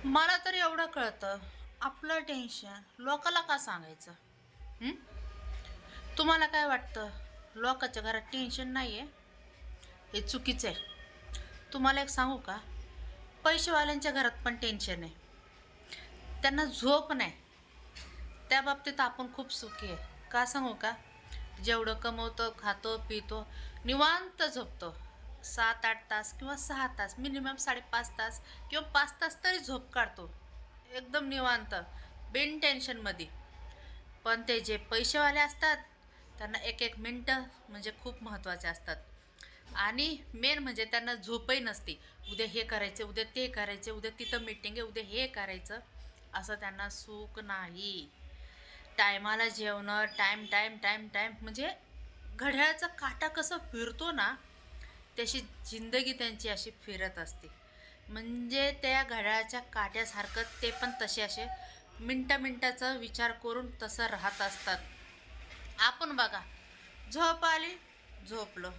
मला तर एवढं कळतं, आपलं टेन्शन लोकाला का सांगायचं? हं? तुम्हाला काय वाटतं? लोकांच्या घरात टेन्शन नाही आहे? हे चुकीचं आहे. तुम्हाला एक सांगू का? पैसेवाल्यांच्या घरात पण टेन्शन आहे. त्यांना झोप नाही. त्या बाबतीत आपण खूप सुखी आहे. का सांगू का? जेवढं कमवतो, खातो, पितो, निवांत झोपतो. 7-8 तास किंवा 6 तास, मिनिमम 5.5 तास किंवा 5 तास तरी झोप काढतो. एकदम निवांत, बिन टेन्शनमध्ये. पण ते जे पैसेवाले असतात, त्यांना एक एक मिनटं म्हणजे खूप महत्त्वाचे असतात. आणि मेन म्हणजे त्यांना झोपही नसते. उद्या हे करायचं, उद्या ते करायचे, उद्या तिथं मीटिंग आहे, उद्या हे करायचं, असं त्यांना सुख नाही. टायमाला जेवणं, टाईम टाईम टाईम टाईम, म्हणजे घड्याळाचा काटा कसं फिरतो ना, तशी जिंदगी त्यांची अशी फिरत असते. म्हणजे त्या घड्याळाच्या काट्यासारखं ते पण तसे असे मिनटाचा विचार करून तसं राहत असतात. आपण बघा, झोप आली, झोपलो.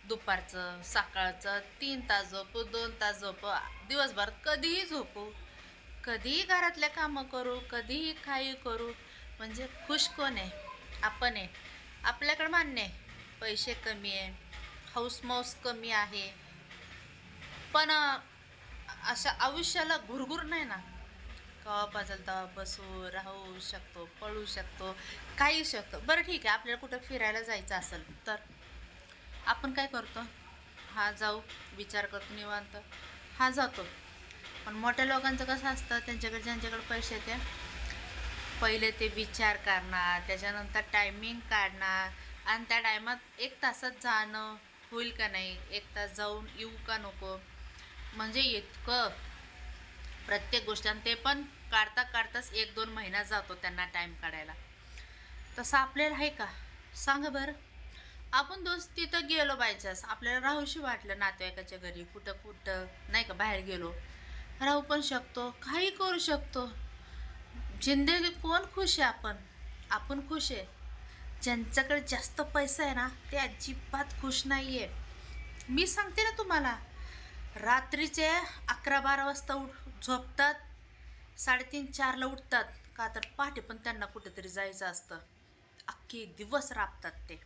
दुपारचं, सकाळचं 3 तास झोपू, 2 तास झोपू, दिवसभर कधीही झोपू, कधीही घरातले कामं करू, कधीही काही करू. म्हणजे खुश कोण आहे? आपण आहे. आपल्याकडे मान्य आहे, पैसे कमी आहे, हौसमौस कमी आहे, पण अशा आयुष्याला घुरघुर नाही ना. केव्हा पाहिजेल तेव्हा बसू, राहू शकतो, पळू शकतो, काही शकतो. बरं ठीक आहे, आपल्याला कुठं फिरायला जायचं असेल तर आपण काय करतो? हा जाऊ, विचार करतो निवांत, हा जातो. पण मोठ्या लोकांचं कसं असतं, त्यांच्याकडे ज्यांच्याकडे पैसे ते पहिले ते विचार करणार, त्याच्यानंतर टायमिंग काढणार, आणि त्या टायमात 1 तासात जाणं होईल का नाही, 1 तास जाऊन येऊ का नको, म्हणजे इतकं प्रत्येक गोष्ट. आणि ते पण काढता काढताच 1-2 महिना जातो त्यांना टाईम काढायला. तसं आपल्याला आहे का? सांगा बरं. आपण दोस्त तिथं गेलो बायचान्स, आपल्याला राहूशी वाटलं नातेवाईकाच्या घरी, कुठं कुठं नाही का, बाहेर गेलो, राहू पण शकतो, काही करू शकतो. जिंदगी कोण खुश आहे? आपण आपण खुश आहे. ज्यांच्याकडे जास्त पैसा आहे ना, ते अजिबात खुश नाही आहे. मी सांगते ना तुम्हाला, रात्रीचे 11-12 वाजता झोपतात, 3:30-4ला उठतात. का तर पहाटे पण त्यांना कुठेतरी जायचं असतं. अख्खे दिवस राबतात ते.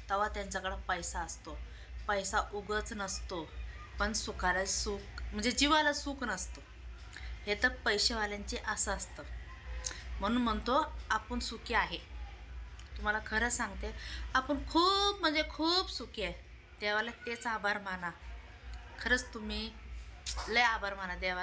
तेव्हा त्यांच्याकडं पैसा असतो. पैसा उगच नसतो, पण सुखाला सुख म्हणजे जीवाला सुख नसतो. हे तर पैसेवाल्यांचे असं असतं. म्हणून म्हणतो आपण सुखी आहे. तुम्हाला खरं सांगते, आपण खूप म्हणजे खूप सुखी आहे. देवाला तेच आभार माना. खरंच तुम्ही लय आभार माना देवाला.